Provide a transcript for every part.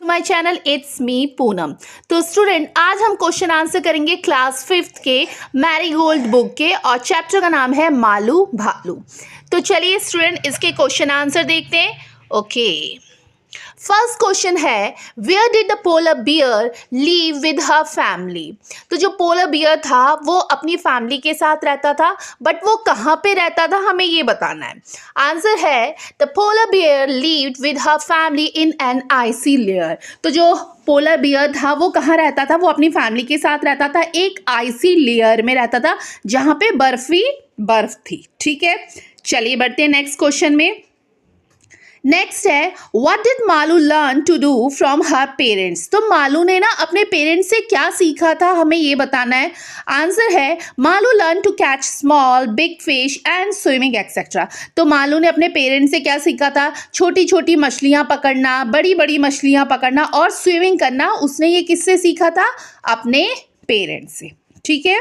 To my channel it's me Poonam. तो student, आज हम क्वेश्चन आंसर करेंगे क्लास 5th के मैरीगोल्ड बुक के और चैप्टर का नाम है मालू भालू। तो चलिए स्टूडेंट, इसके क्वेश्चन आंसर देखते हैं। ओके, फर्स्ट क्वेश्चन है where did the polar bear leave with her family. तो जो पोलर बियर था वो अपनी फैमिली के साथ रहता था, बट वो कहाँ पे रहता था हमें ये बताना है। आंसर है the polar bear leaved with her family in an icy layer. तो जो पोलर बियर था वो कहाँ रहता था, वो अपनी फैमिली के साथ रहता था, एक आइसी लेयर में रहता था जहाँ पे बर्फ थी। ठीक है, चलिए बढ़ते हैं नेक्स्ट क्वेश्चन में। नेक्स्ट है what did Malu learn to do from her parents. तो मालू ने ना अपने पेरेंट्स से क्या सीखा था हमें ये बताना है। आंसर है Malu learn to catch small big fish and swimming etcetera. तो मालू ने अपने पेरेंट्स से क्या सीखा था, छोटी छोटी मछलियाँ पकड़ना, बड़ी बड़ी मछलियाँ पकड़ना और स्विमिंग करना। उसने ये किससे सीखा था, अपने पेरेंट्स से। ठीक है,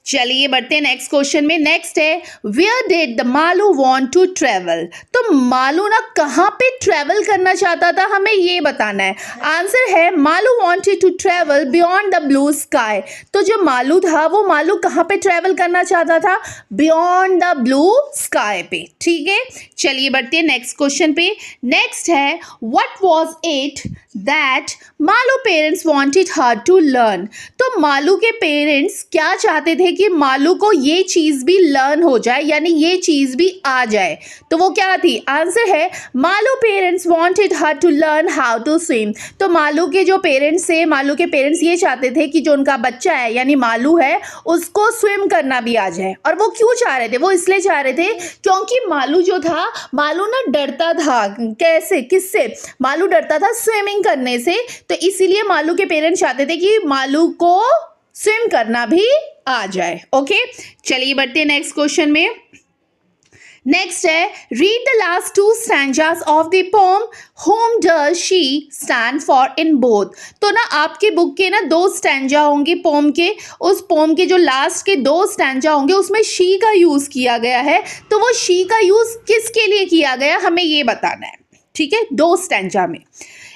चलिए बढ़ते हैं नेक्स्ट क्वेश्चन में। नेक्स्ट है where did the Malu want to travel. तो मालू ना कहाँ पे ट्रेवल करना चाहता था हमें ये बताना है। आंसर है Malu wanted to travel beyond the blue sky. तो जो मालू था वो मालू कहाँ पे ट्रेवल करना चाहता था, बियॉन्ड द ब्लू स्काई पे। ठीक है, चलिए बढ़ते हैं नेक्स्ट क्वेश्चन पे। नेक्स्ट है what was it that Malu parents wanted her to learn. तो मालू के पेरेंट्स क्या चाहते थे कि मालू को ये चीज़ भी लर्न हो जाए, यानी ये चीज़ भी आ जाए। तो वो क्या थी, आंसर है Malu parents wanted her to learn how to swim. तो मालू के जो पेरेंट्स थे, मालू के पेरेंट्स ये चाहते थे कि जो उनका बच्चा है यानी मालू है उसको स्विम करना भी आ जाए। और वो क्यों चाह रहे थे, वो इसलिए चाह रहे थे क्योंकि मालू जो था, मालू ना डरता था। कैसे, किससे, मालू डरता था स्विमिंग करने से। तो इसीलिए मालू के पेरेंट्स चाहते थे कि मालू को स्विम करना भी आ जाए। ओके, चलिए बढ़ते हैं नेक्स्ट क्वेश्चन में। नेक्स्ट है read the last two stanzas of the poem home does she stand for in both. तो ना आपके बुक के ना 2 स्टैंजा होंगे पोम के, उस पोम के जो लास्ट के 2 स्टैंजा होंगे उसमें शी का यूज किया गया है। तो वो शी का यूज किसके लिए किया गया हमें ये बताना है। ठीक है, 2 स्टैंजा में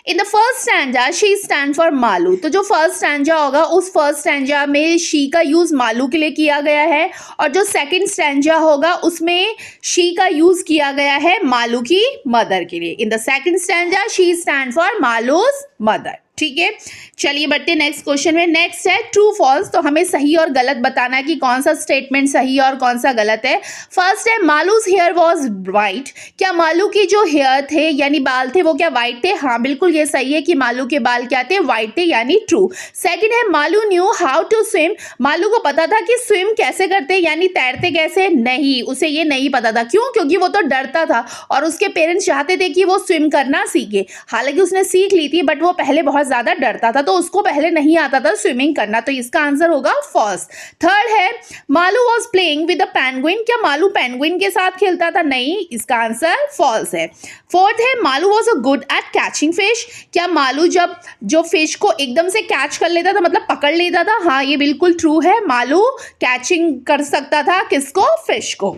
in the first stanza she stand for Malu. तो जो फर्स्ट स्टैंजा होगा उस फर्स्ट स्टैंजा में शी का यूज मालू के लिए किया गया है, और जो सेकंड स्टैंजा होगा उसमें शी का यूज किया गया है मालू की मदर के लिए। In the second stanza she stand for Malus mother. ठीक है, चलिए बढ़ते नेक्स्ट क्वेश्चन में। नेक्स्ट है ट्रू फॉल्स। तो हमें सही और गलत बताना है कि कौन सा स्टेटमेंट सही और कौन सा गलत है। फर्स्ट है मालूज हेयर वॉज वाइट। क्या मालू की जो हेयर थे यानी बाल थे वो क्या वाइट थे? हाँ बिल्कुल ये सही है कि मालू के बाल क्या थे, वाइट थे, यानी ट्रू। सेकंड है Malu knew how to swim. Malu को पता था कि स्विम कैसे करते यानी तैरते कैसे? नहीं, उसे ये नहीं पता था। क्यों? क्योंकि वो तो डरता था और उसके पेरेंट्स चाहते थे कि वो स्विम करना सीखे। हालांकि उसने सीख ली थी बट वो पहले बहुत ज्यादा डरता था, तो उसको पहले नहीं आता था स्विमिंग करना। तो इसका आंसर होगा फर्स्ट। थर्ड है Malu was playing with a penguin. क्या मालू पेंगुइन के साथ खेलता था? नहीं, इसका आंसर फॉल्स है। फोर्थ है Malu was a good at catching fish. क्या मालू जब जो फिश को एकदम से कैच कर लेता था, मतलब पकड़ लेता था? हाँ ये बिल्कुल ट्रू है, मालू कैचिंग कर सकता था, किसको? फिश को।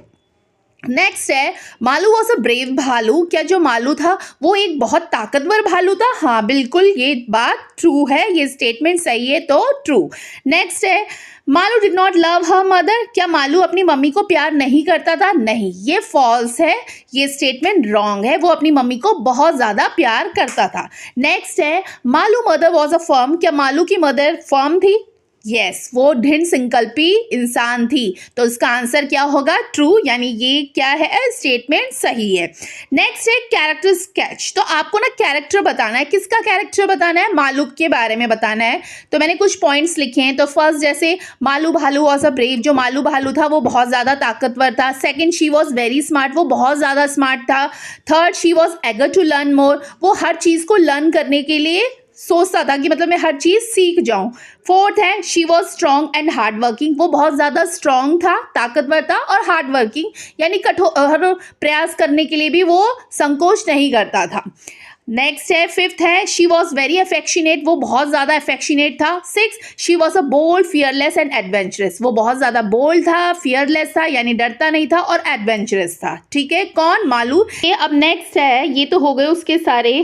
नेक्स्ट है मालू वॉज अ ब्रेव भालू। क्या जो मालू था वो एक बहुत ताकतवर भालू था? हाँ बिल्कुल ये बात ट्रू है, ये स्टेटमेंट सही है, तो ट्रू। नेक्स्ट है Malu did not love her mother. क्या मालू अपनी मम्मी को प्यार नहीं करता था? नहीं, ये फॉल्स है, ये स्टेटमेंट रॉन्ग है, वो अपनी मम्मी को बहुत ज़्यादा प्यार करता था। नेक्स्ट है Malu mother was a firm. क्या मालू की मदर फर्म थी? यस, वो दृढ़ संकल्पी इंसान थी। तो इसका आंसर क्या होगा? ट्रू, यानी ये क्या है, स्टेटमेंट सही है। नेक्स्ट है कैरेक्टर स्केच। तो आपको ना कैरेक्टर बताना है, किसका कैरेक्टर बताना है? मालू के बारे में बताना है। तो मैंने कुछ पॉइंट्स लिखे हैं। तो फर्स्ट जैसे मालू भालू वॉज अ ब्रेव। जो मालू भालू था वो बहुत ज़्यादा ताकतवर था। Second she was very smart, वो बहुत ज़्यादा स्मार्ट था। Third she was eager to learn more, वो हर चीज़ को लर्न करने के लिए सोचता था कि मतलब मैं हर चीज़ सीख जाऊं। फोर्थ है she was strong and hard working. वो बहुत ज़्यादा स्ट्रॉन्ग था, ताकतवर था और हार्ड वर्किंग यानी कठोर प्रयास करने के लिए भी वो संकोच नहीं करता था। नेक्स्ट है फिफ्थ है शी वॉज वेरी अफेक्शनेट। वो बहुत ज़्यादा अफेक्शनेट था। Six she was a bold fearless and adventurous. वो बहुत ज़्यादा बोल्ड था, फियरलेस था यानी डरता नहीं था और एडवेंचरस था। ठीक है, कौन? मालू। ये अब नेक्स्ट है, ये तो हो गए उसके सारे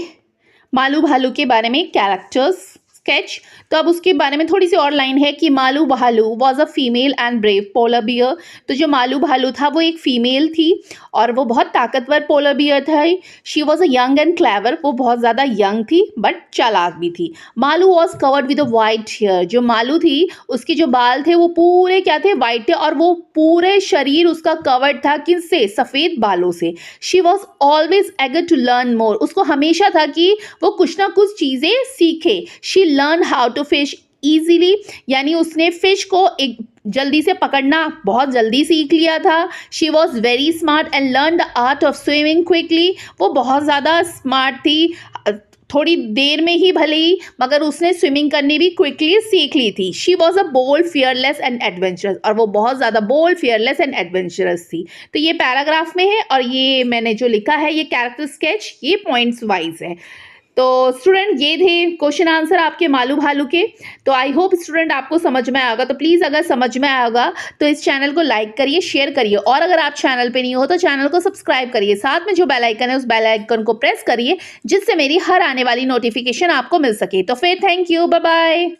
मालू भालू के बारे में कैरेक्टर्स स्केच। तो अब उसके बारे में थोड़ी सी और लाइन है कि मालू भालू was a female and brave polar bear. तो जो मालू भालू था वो एक फीमेल थी और वो बहुत ताकतवर पोलर बियर था। She was a young and clever, वो बहुत ज़्यादा यंग थी बट चालाक भी थी। Malu was covered with a white hair, जो मालू थी उसके जो बाल थे वो पूरे क्या थे, वाइट थे, और वो पूरे शरीर उसका कवर्ड था किससे, सफ़ेद बालों से। She was always eager to learn more, उसको हमेशा था कि वो कुछ ना कुछ चीज़ें सीखे। She learn how to fish easily, यानी उसने फिश को एक जल्दी से पकड़ना बहुत जल्दी सीख लिया था। She was very smart and learn the art of swimming quickly, वो बहुत ज़्यादा स्मार्ट थी, थोड़ी देर में ही भले ही, मगर उसने स्विमिंग करनी भी क्विकली सीख ली थी। She was a bold fearless and adventurous, और वो बहुत ज़्यादा बोल्ड फियरलेस एंड एडवेंचरस थी। तो ये पैराग्राफ में है और ये मैंने जो लिखा है ये कैरेक्टर स्केच, ये पॉइंट्स वाइज है। तो स्टूडेंट ये थे क्वेश्चन आंसर आपके मालू भालू के। तो आई होप स्टूडेंट आपको समझ में आया होगा। तो प्लीज़ अगर समझ में आया होगा तो इस चैनल को लाइक करिए, शेयर करिए, और अगर आप चैनल पे नहीं हो तो चैनल को सब्सक्राइब करिए। साथ में जो बेल आइकन है उस बेल आइकन को प्रेस करिए जिससे मेरी हर आने वाली नोटिफिकेशन आपको मिल सके। तो फिर थैंक यू, बाय बाय।